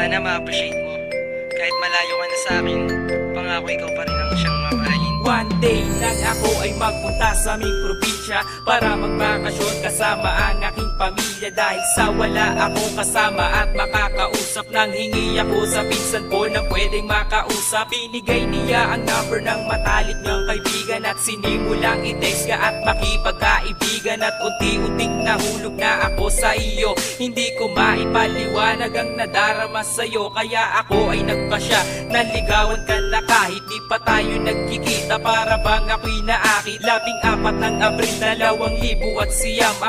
Sana ma-appreciate mo. Kahit malayo ka na sa akin, pangako ikaw pa rin ang siyang mamahalin. One day lang ako ay magpunta sa aming probinsya para magbakasyon kasama ang aking pamilya. Dahil sa wala akong kasama at makakausap, nang hingi ako sa pinsan ko na pwedeng makausap. Binigay niya ang number ng matalik niyang kaibigan at sinimulang i-text ka at makipagkaibigan. At unti-unting nahulog na ako sa iyo. Hindi ko maipaliwanag ang nadarama sa'yo, kaya ako ay nagpasya. Naligawan ka na kahit di pa tayo nagkikita. Para bang ako'y naakit. 14 ng Abril 2009,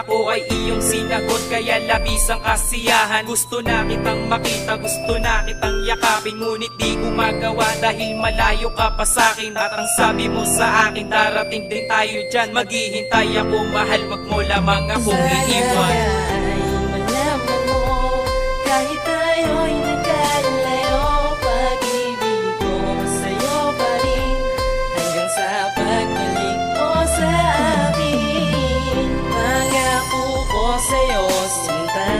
ako ay iyong sinagot, kaya labis ang kasiyahan. Gusto na kitang makita, gusto na kitang yakapin, ngunit di ko magawa dahil malayo ka pa sa'kin. At ang sabi mo sa akin, darating din tayo dyan. Maghihintay ako, mahal, wag mo lamang akong iiwan. Malaman mo, kahit tayo'y nagkalayo, pag-ibig ko sa'yo pa rin, hanggang sa pagbalik mo sa akin. Pangako ko sa'yo, sinta,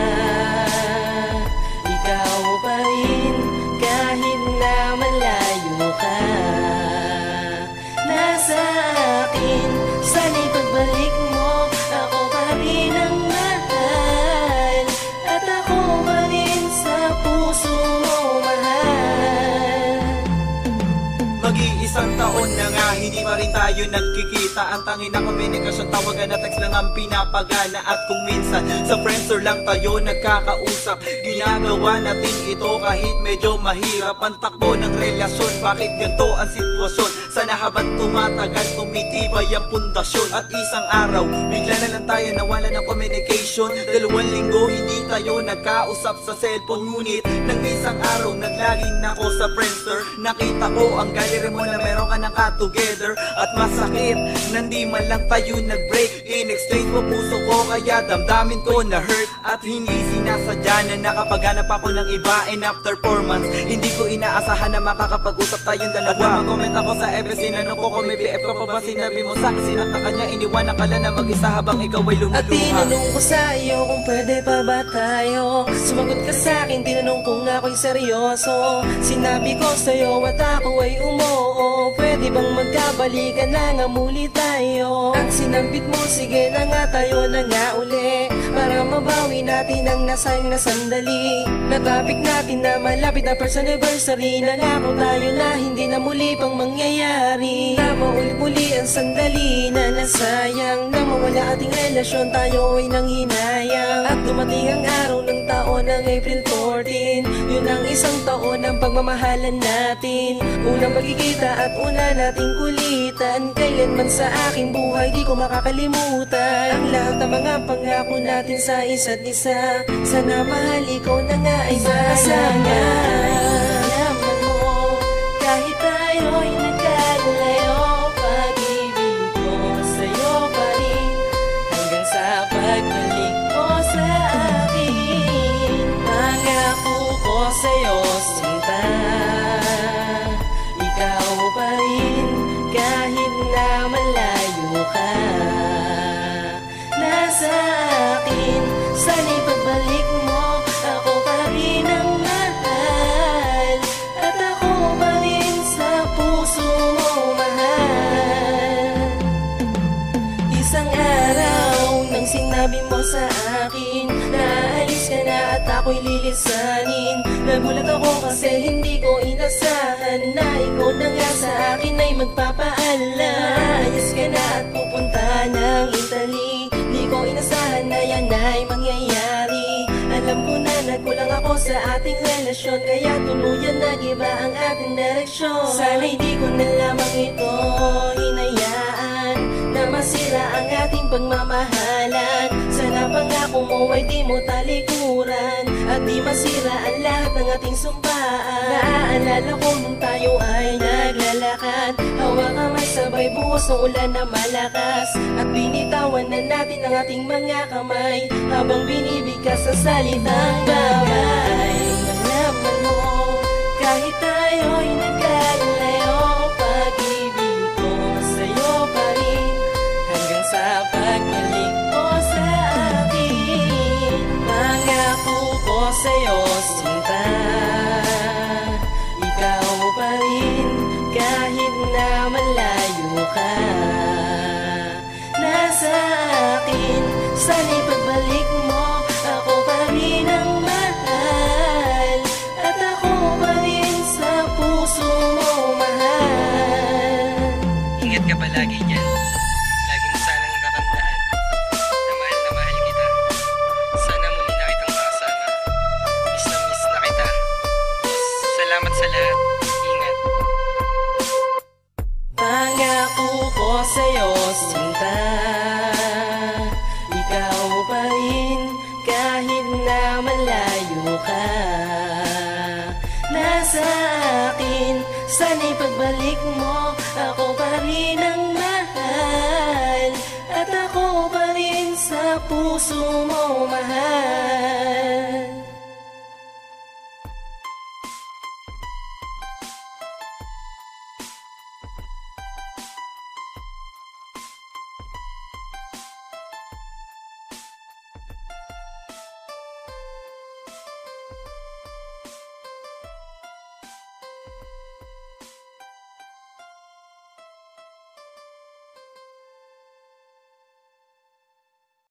ikaw pa rin, kahit na malayo ka. Nasa akin, sana'y pagbalik mo, ako pa rin ang mahal, at ako pa rin sa puso mo mahal. Mag-iisang taon na nga, hindi pa rin tayo nagkikita. Ang tanging na komunikasyon, tawagan na text lang ang pinapagana. At kung minsan sa Friendster lang tayo nagkakausap, ginagawa natin ito kahit medyo mahirap ang takbo ng relasyon. Bakit ganito ang sitwasyon? Sana habang tumatagal, tumitibay ang pundasyon. At isang araw, bigla na lang tayo nawala ng communication. 2 linggo hindi tayo nagkausap sa cellphone. Ngunit nang isang araw, naglaging ako sa Friendster, nakita ko ang gallery mo na meron ka ng ka-together. At masakit, nandi man lang tayo nag-break. In-exchange mo puso ko, kaya damdamin ko na hurt. At hindi sinasadya na nakapaghanap ako ng iba. And after 4 months, hindi ko inaasahan na makakapag-usap tayong dalawa. Mag-comment ako sa FB, sinanong ko kung may BF ka pa ba. Sinabi mo sa'kin, sinakta ka niya, iniwanan ka lang na mag-isa habang ikaw ay lumuluha. At tinanong ko sa iyo kung pwede pa ba tayo. Sumagot ka sa'kin, tinanong kung ako'y seryoso. Sinabi ko sa'yo at ako ay umoo. Pwede bang magkabalikan na nga muli tayo? Ang sinambit mo, sige na nga tayo na nga uli, para mabawi natin ang nasayang na sandali. Na-topic natin na malapit na first anniversary. Nangako tayo na hindi na muli pang mangyayari. Na maulit-muli ang sandali na nasayang, na mawala ating relasyon, tayo ay nang hinayang. At dumating ang araw ng taon ng April 14, yun ang isang taon ng pagmamahalan natin. Unang magkikita at una nating kulitan, kailanman sa aking buhay di ko makakalimutan ang lahat ng mga pangako natin sa isa't isa. Sana mahal, ikaw na nga ay masasama. Alaman mo, kahit tayo'y nagkalayo, pag-ibig ko sa'yo pa rin, hanggang sa pagbalik mo sa akin. Pangako ko sa'yo, sinta, ikaw pa rin, kahit na malayo ka. Nasa akin, sana'y pagbalik mo, ako pa rin ang mahal, at ako pa rin sa puso mo mahal. Isang araw nang sinabi mo sa akin na aalis ka na at ako'y lilisanin, nagulat ako kasi hindi ko inasahan na ikaw na nga sa akin ay magpapaalam. Aayos ka na at pupunta ng Italy, di ko inasahan na yan ay mangyayari. Alam ko na nagkulang ako sa ating relasyon, kaya tuluyan nag-iba ang ating direksyon. Sana hindi ko na lamang ito hinayaan na masira ang ating pagmamahalan. Sana pangako mo ay di mo talikuran, at di masira ang lahat ng ating sumpaan. Naaalala ko nung tayo ay naglalakad, hawak kamay sabay buhos ng ulan na malakas, at binitawan na natin ang ating mga kamay habang binibigkas sa salitang babay. Malaman mo, kahit tayo'y nagkalayo, pag-ibig ko sa'yo pa rin, hanggang sa pagbalik mo sa akin. Pangako ko sa'yo, sinta, sana'y pagbalik mo, ako pa rin ang mahal, at ako pa rin sa puso mo mahal. Ingat ka palagi dyan. Lagi mo sanang tatandaan na mahal kita. Sana muli na kitang makasama. Miss na kita. Salamat sa lahat. Ingat. Pangako ko sa'yo, sinta, ikaw pa rin kahit na malayo ka. Nasa akin, sana'y pagbalik mo, ako pa rin ang mahal, at ako pa rin sa puso mo mahal.